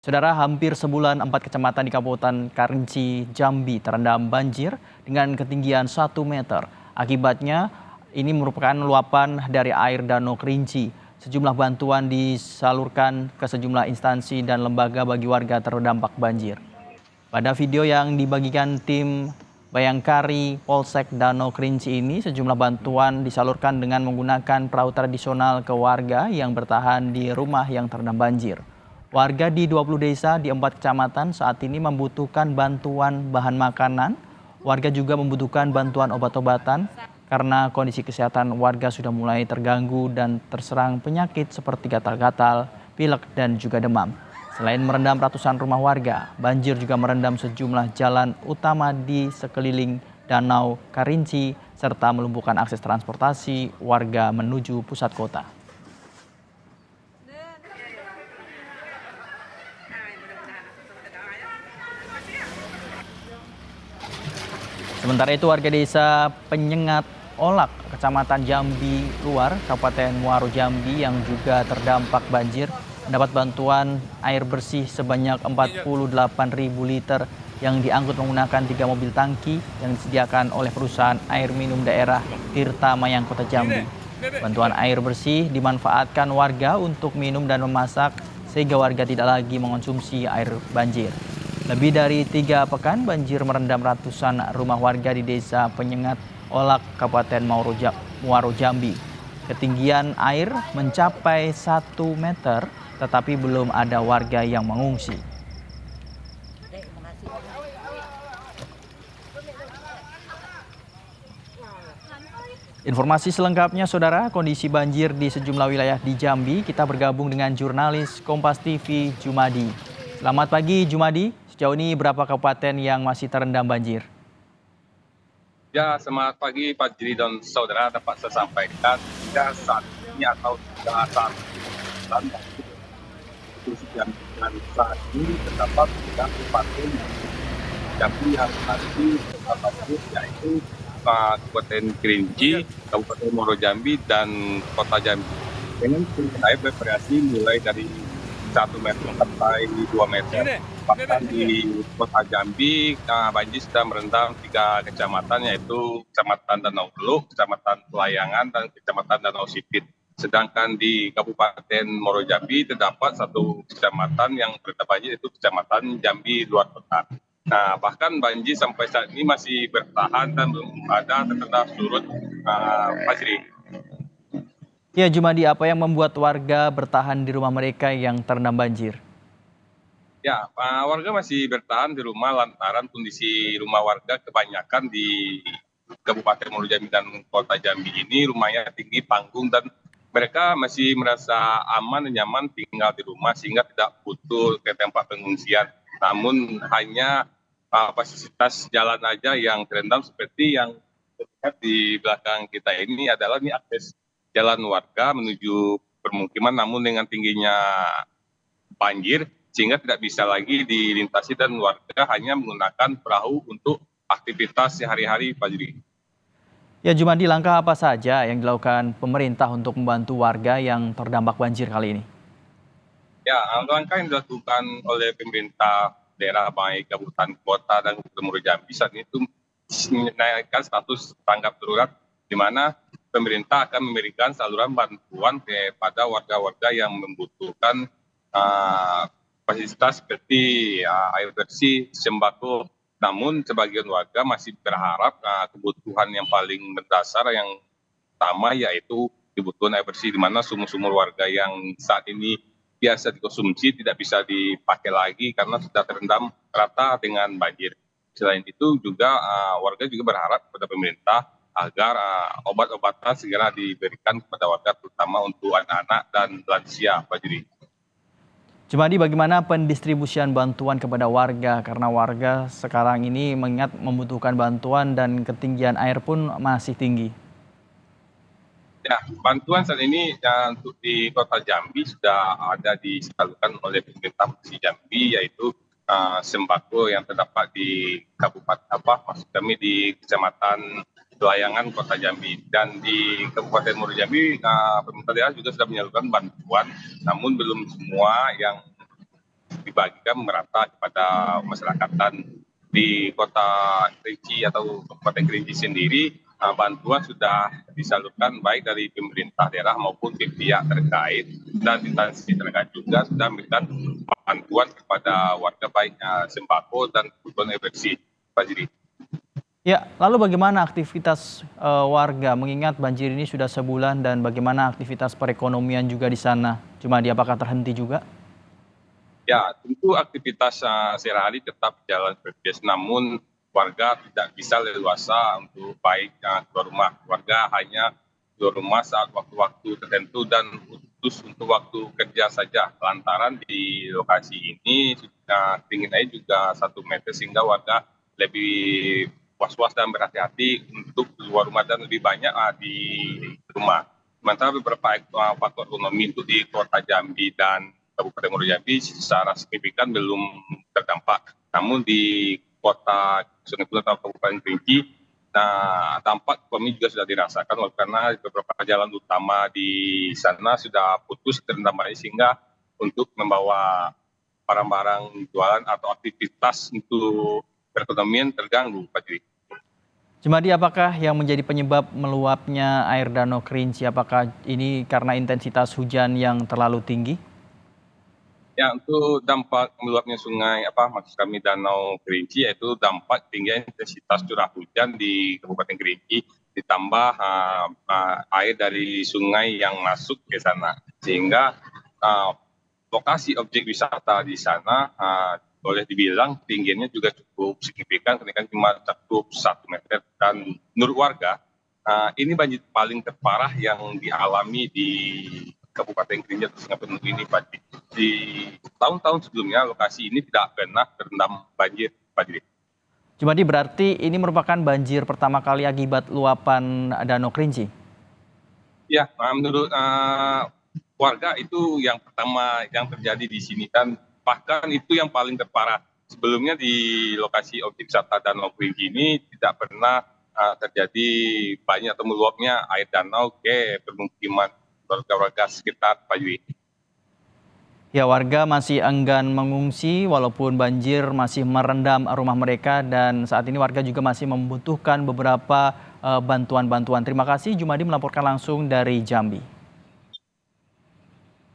Saudara, hampir sebulan 4 kecamatan di Kabupaten Kerinci, Jambi terendam banjir dengan ketinggian 1 meter. Akibatnya, ini merupakan luapan dari air Danau Kerinci. Sejumlah bantuan disalurkan ke sejumlah instansi dan lembaga bagi warga terdampak banjir. Pada video yang dibagikan tim Bayangkari Polsek Danau Kerinci ini, sejumlah bantuan disalurkan dengan menggunakan perahu tradisional ke warga yang bertahan di rumah yang terendam banjir. Warga di 20 desa di 4 kecamatan saat ini membutuhkan bantuan bahan makanan. Warga juga membutuhkan bantuan obat-obatan karena kondisi kesehatan warga sudah mulai terganggu dan terserang penyakit seperti gatal-gatal, pilek, dan juga demam. Selain merendam ratusan rumah warga, banjir juga merendam sejumlah jalan utama di sekeliling Danau Kerinci serta melumpuhkan akses transportasi warga menuju pusat kota. Sementara itu, warga desa Penyengat Olak, Kecamatan Jambi Luar, Kabupaten Muaro Jambi yang juga terdampak banjir mendapat bantuan air bersih sebanyak 48.000 liter yang diangkut menggunakan 3 mobil tangki yang disediakan oleh perusahaan air minum daerah Tirta Mayang Kota Jambi. Bantuan air bersih dimanfaatkan warga untuk minum dan memasak sehingga warga tidak lagi mengonsumsi air banjir. Lebih dari 3 pekan banjir merendam ratusan rumah warga di desa Penyengat Olak, Kabupaten Muaro Jambi. Ketinggian air mencapai 1 meter, tetapi belum ada warga yang mengungsi. Informasi selengkapnya, Saudara, kondisi banjir di sejumlah wilayah di Jambi. Kita bergabung dengan jurnalis Kompas TV, Jumadi. Selamat pagi, Jumadi. Sejauh ini berapa kabupaten yang masih terendam banjir? Ya, selamat pagi Pak Jiri dan saudara, dapat saya sampaikan hingga saat ini atau hingga saat ini dan saat ini terdapat 3 kabupaten Jambi yang masih terdapat banjir, yaitu Kabupaten Kerinci, Kabupaten Muaro Jambi, dan Kota Jambi. Dengan ketinggian air bervariasi mulai dari 1 meter sampai 2 meter. Bahkan di Kota Jambi, banjir sudah merendam 3 kecamatan, yaitu Kecamatan Danau Hulu, Kecamatan Pelayangan, dan Kecamatan Danau Sipit. Sedangkan di Kabupaten Muaro Jambi terdapat 1 kecamatan yang terendam banjir, yaitu Kecamatan Jambi Luar Kota. Nah, bahkan banjir sampai saat ini masih bertahan dan belum ada tanda surut, Fajri. Ya, Jumadi, apa yang membuat warga bertahan di rumah mereka yang terendam banjir? Ya, warga masih bertahan di rumah lantaran kondisi rumah warga kebanyakan di Kabupaten Muaro Jambi dan Kota Jambi ini rumahnya tinggi panggung dan mereka masih merasa aman dan nyaman tinggal di rumah sehingga tidak butuh ke tempat pengungsian. Namun hanya fasilitas jalan aja yang terendam seperti yang terlihat di belakang kita ini adalah ini akses jalan warga menuju permukiman, namun dengan tingginya banjir sehingga tidak bisa lagi dilintasi dan warga hanya menggunakan perahu untuk aktivitas sehari-hari, Pak Juri. Ya, Jumadi, langkah apa saja yang dilakukan pemerintah untuk membantu warga yang terdampak banjir kali ini? Ya, langkah yang dilakukan oleh pemerintah daerah baik kabupaten kota dan Kabupaten Muaro Jambi saat itu menaikkan status tanggap darurat, di mana pemerintah akan memberikan saluran bantuan kepada warga-warga yang membutuhkan fasilitas seperti air bersih, sembako. Namun sebagian warga masih berharap kebutuhan yang paling mendasar yang utama yaitu kebutuhan air bersih, di mana sumur-sumur warga yang saat ini biasa dikonsumsi tidak bisa dipakai lagi karena sudah terendam rata dengan banjir. Selain itu juga warga juga berharap kepada pemerintah agar obat-obatan segera diberikan kepada warga, terutama untuk anak-anak dan lansia, Pak Juri. Jumadi, bagaimana pendistribusian bantuan kepada warga? Karena warga sekarang ini mengingat membutuhkan bantuan dan ketinggian air pun masih tinggi. Ya, bantuan saat ini untuk di Kota Jambi sudah ada disalurkan oleh pemerintah Provinsi Jambi, yaitu sembako yang terdapat di Kabupaten maksud kami di Kecamatan Pelayangan Kota Jambi, dan di Kabupaten Muaro Jambi pemerintah daerah juga sudah menyalurkan bantuan, namun belum semua yang dibagikan merata kepada masyarakat. Dan di Kota Kerinci atau Kabupaten Kerinci sendiri, bantuan sudah disalurkan baik dari pemerintah daerah maupun pihak terkait, dan instansi terkait juga sudah memberikan bantuan kepada warga baik sembako dan kebutuhan air bersih, Pak Jiri. Ya, lalu bagaimana aktivitas warga mengingat banjir ini sudah sebulan dan bagaimana aktivitas perekonomian juga di sana? Jumadi, apakah terhenti juga? Ya, tentu aktivitas sehari-hari tetap jalan seperti biasa, namun warga tidak bisa leluasa untuk baik keluar rumah. Warga hanya keluar rumah saat waktu-waktu tertentu dan khusus untuk waktu kerja saja. Lantaran di lokasi ini ketinggian air juga 1 meter, sehingga warga lebih was-was dan berhati-hati untuk keluar rumah dan lebih banyak di rumah. Sementara beberapa faktor ekonomi untuk di Kota Jambi dan Kabupaten Muaro Jambi secara signifikan belum terdampak. Namun di Kota Sungai Buloh atau Kabupaten Kerinci, dampak ekonomi juga sudah dirasakan karena beberapa jalan utama di sana sudah putus terendam air, sehingga untuk membawa barang-barang jualan atau aktivitas untuk perekonomian terganggu, Pak Jiri. Jumadi, apakah yang menjadi penyebab meluapnya air Danau Kerinci? Apakah ini karena intensitas hujan yang terlalu tinggi? Ya, untuk dampak meluapnya sungai maksud kami Danau Kerinci, yaitu dampak tingginya intensitas curah hujan di Kabupaten Kerinci ditambah air dari sungai yang masuk ke sana, sehingga lokasi objek wisata di sana boleh dibilang tingginya juga cukup signifikan, kenaikan cuma cukup 1 meter. Dan menurut warga, ini banjir paling terparah yang dialami di Kabupaten Kerinci atau Sungai Penuh ini, Pak. Di tahun-tahun sebelumnya lokasi ini tidak pernah terendam banjir, Pak Jiri. Jumadi, berarti ini merupakan banjir pertama kali akibat luapan Danau Kerinci? Ya, menurut warga itu yang pertama yang terjadi di sini, dan bahkan itu yang paling terparah. Sebelumnya di lokasi objek wisata Danau Kerinci ini tidak pernah terjadi banyak atau meluapnya air danau ke permukiman warga-warga sekitar, Pak Jiri. Ya, warga masih enggan mengungsi walaupun banjir masih merendam rumah mereka, dan saat ini warga juga masih membutuhkan beberapa bantuan-bantuan. Terima kasih Jumadi melaporkan langsung dari Jambi.